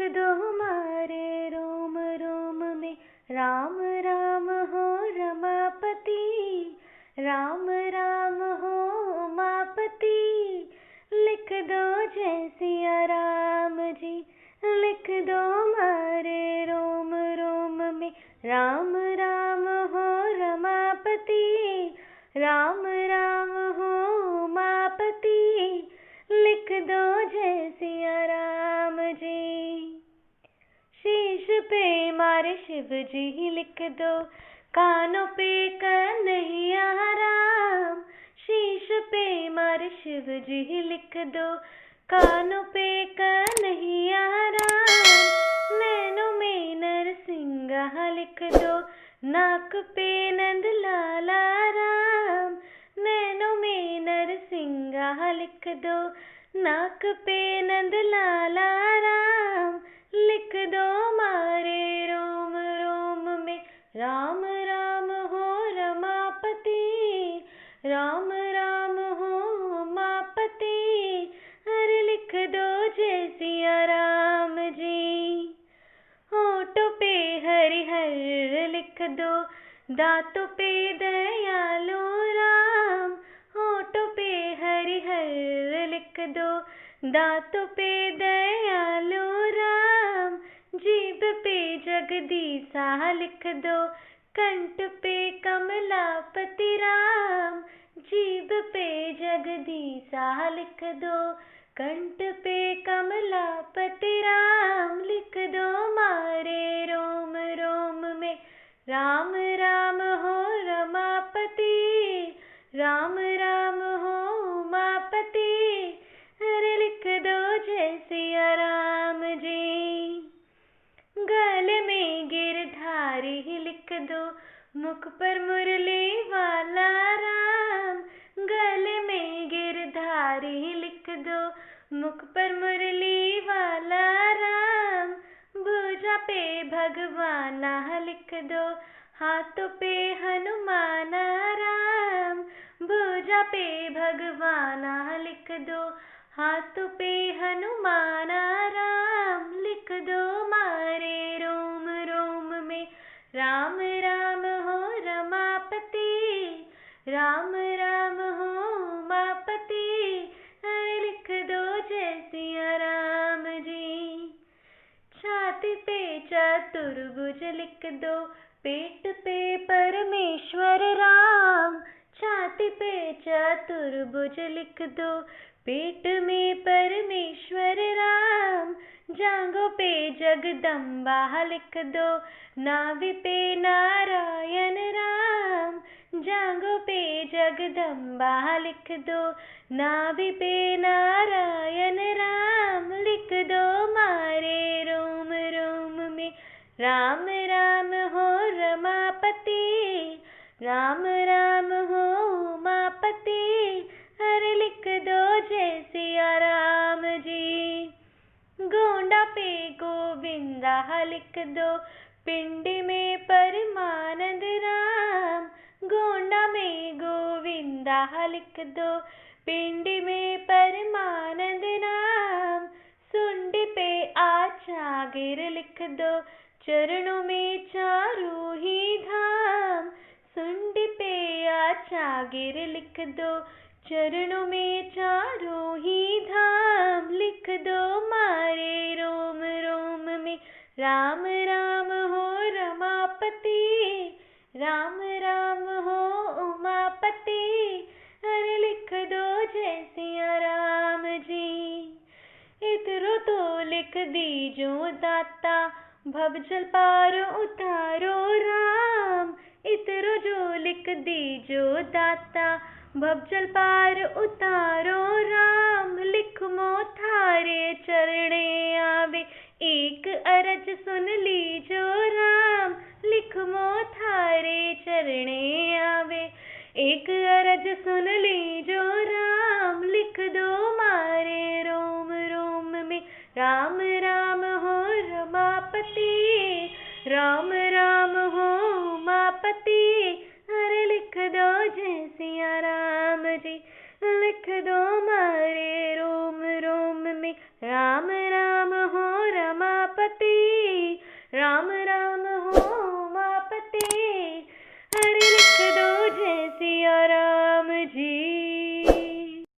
दो हमारे रोम रोम में राम राम हो रमापति, राम राम हो उमापति। लिख दो जय सिया राम जी, लिख दो हमारे रोम रोम में राम राम हो रमापति, राम राम हो उमापति। लिख दो जय सिया राम जी। शीश पे मारे शिव जी लिख दो, कानों पे कन्हैया राम। शीश पे मारे शिव जी लिख दो, कानों पे कन्हैया राम। नैनों में नरसिंहा लिख दो, नाक पे नंद लाला राम। नैनों में नरसिंहा लिख दो, नाक पे नंद लाला राम। लिख दो मारे रोम रोम में राम राम हो रमापति, राम राम हो उमापति। अरे लिख दो जय सिया राम जी। होठों पे हरिहर लिख दो, दांतों पे दयालु राम। होठों पे हरिहर लिख दो, दांतों पे दयालु राम। जीभ पे जगदीशा लिख दो, कंठ पे कमलापति राम। जीभ पे जगदीशा लिख दो, कंठ पे कमलापति राम। लिख दो मारे रोम रोम में राम राम हो रमापति, राम राम हो उमापति। अरे लिख दो जय सिया राम जी। गले में गिरधारी लिख दो, मुख पर मुरली वाला राम। गले में गिरधारी लिख दो, मुख पर मुरली वाला राम। भुजा पे भगवाना लिख दो, हाथों पे हनुमान राम। भुजा पे भगवाना लिख दो, हाथों पे हनुमान राम। लिख दो मारे रोम रोम में राम राम हो रमापति, राम राम हो उमापति। लिख दो जय सिया राम जी। छाती पे चतुर्भुज लिख दो, पेट पे परमेश्वर राम। छाती पे चतुर्भुज लिख दो, पेट में परमेश्वर राम। जांघों पे जगदम्बा लिख दो, नाभि पे नारायण राम। जांघों पे जगदम्बा लिख दो, नाभि पे नारायण राम। लिख दो मारे रोम रोम में राम राम हो रमापति, राम राम हो उमापति। अरे लिख दो जय सिया राम जी। गोंडा पे गोविंदा लिख दो, पिंडी में परमानंद राम। गोंडा में गोविंदा लिख दो, पिंडी में परमानंद नाम। सुंडी पे आचागिर लिख दो, चरणों में चारों ही धाम। सुंडी पे आचागिर लिख दो, चरणों में चारों ही धाम। लिख दो मारे रोम रोम में राम राम हो रमापति, राम राम हो उमापति। अरे लिख दो जय सिया राम जी। इतरो तो लिख दीजो दाता, भवजल पार उतारो राम। इतरो जो लिख दीजो दाता, भवजल पार उतारो राम। लिखमो थारे चरणे आवे, एक अरज सुन लीजो राम। लिखमो थारे चरणे आवे, एक अरज सुन लीजो राम। लिख दो मारे रोम रोम में राम राम हो रमापति, राम राम हो उमापति। अरे लिख दो जय सिया राम जी। लिख दो मारे रोम रोम में राम राम हो रमापति। रमापति, राम